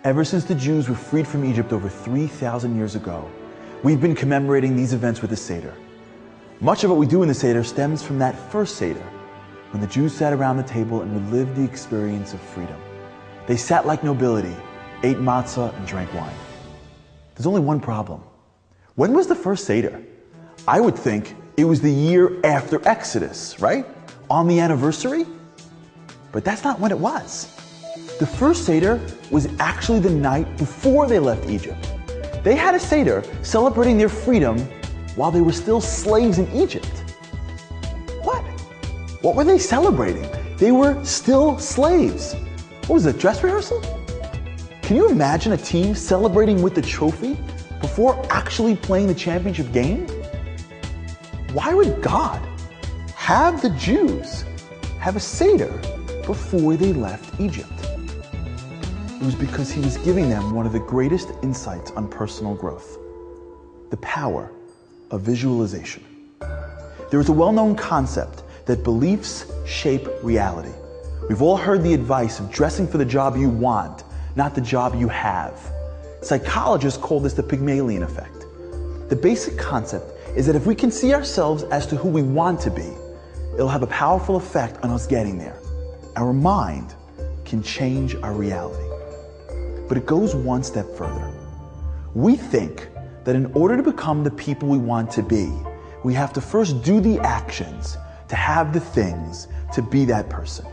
Ever since the Jews were freed from Egypt over 3,000 years ago, we've been commemorating these events with the Seder. Much of what we do in the Seder stems from that first Seder, when the Jews sat around the table and relived the experience of freedom. They sat like nobility, ate matzah, and drank wine. There's only one problem. When was the first Seder? I would think it was the year after Exodus, right? On the anniversary? But that's not when it was. The first Seder was actually the night before they left Egypt. They had a Seder celebrating their freedom while they were still slaves in Egypt. What? What were they celebrating? They were still slaves. What was it, dress rehearsal? Can you imagine a team celebrating with the trophy before actually playing the championship game? Why would God have the Jews have a Seder before they left Egypt? It was because he was giving them one of the greatest insights on personal growth, the power of visualization. There is a well-known concept that beliefs shape reality. We've all heard the advice of dressing for the job you want, not the job you have. Psychologists call this the Pygmalion Effect. The basic concept is that if we can see ourselves as to who we want to be, it'll have a powerful effect on us getting there. Our mind can change our reality. But it goes one step further. We think that in order to become the people we want to be, we have to first do the actions to have the things to be that person.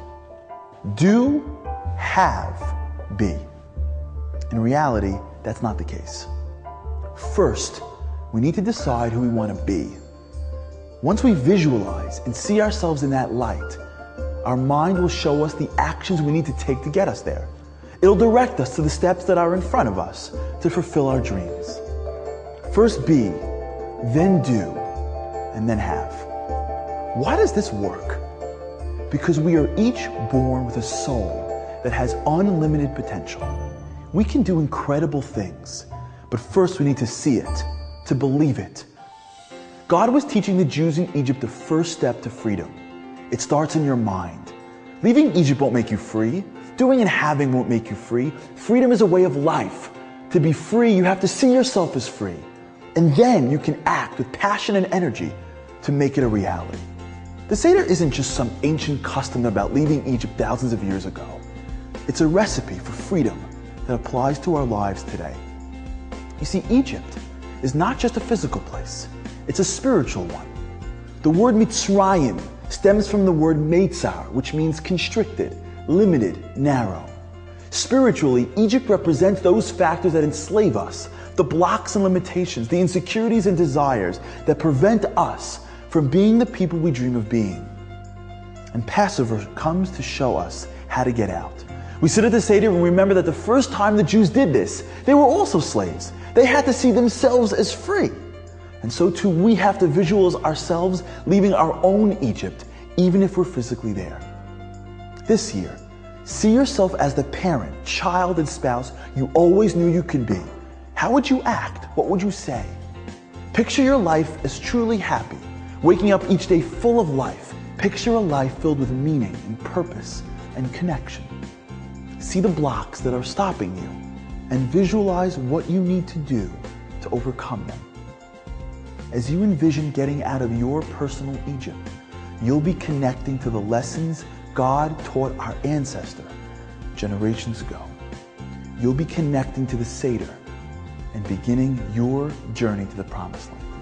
Do, have, be. In reality, that's not the case. First, we need to decide who we want to be. Once we visualize and see ourselves in that light, our mind will show us the actions we need to take to get us there. It'll direct us to the steps that are in front of us to fulfill our dreams. First be, then do, and then have. Why does this work? Because we are each born with a soul that has unlimited potential. We can do incredible things, but first we need to see it, to believe it. God was teaching the Jews in Egypt the first step to freedom. It starts in your mind. Leaving Egypt won't make you free. Doing and having won't make you free. Freedom is a way of life. To be free, you have to see yourself as free. And then you can act with passion and energy to make it a reality. The Seder isn't just some ancient custom about leaving Egypt thousands of years ago. It's a recipe for freedom that applies to our lives today. You see, Egypt is not just a physical place. It's a spiritual one. The word Mitzrayim stems from the word Meitzar, which means constricted, limited, narrow. Spiritually, Egypt represents those factors that enslave us, the blocks and limitations, the insecurities and desires that prevent us from being the people we dream of being. And Passover comes to show us how to get out. We sit at the Seder and remember that the first time the Jews did this, they were also slaves. They had to see themselves as free. And so too, we have to visualize ourselves leaving our own Egypt, even if we're physically there. This year, see yourself as the parent, child, and spouse you always knew you could be. How would you act? What would you say? Picture your life as truly happy, waking up each day full of life. Picture a life filled with meaning and purpose and connection. See the blocks that are stopping you and visualize what you need to do to overcome them. As you envision getting out of your personal Egypt, you'll be connecting to the lessons God taught our ancestor generations ago. You'll be connecting to the Seder and beginning your journey to the Promised Land.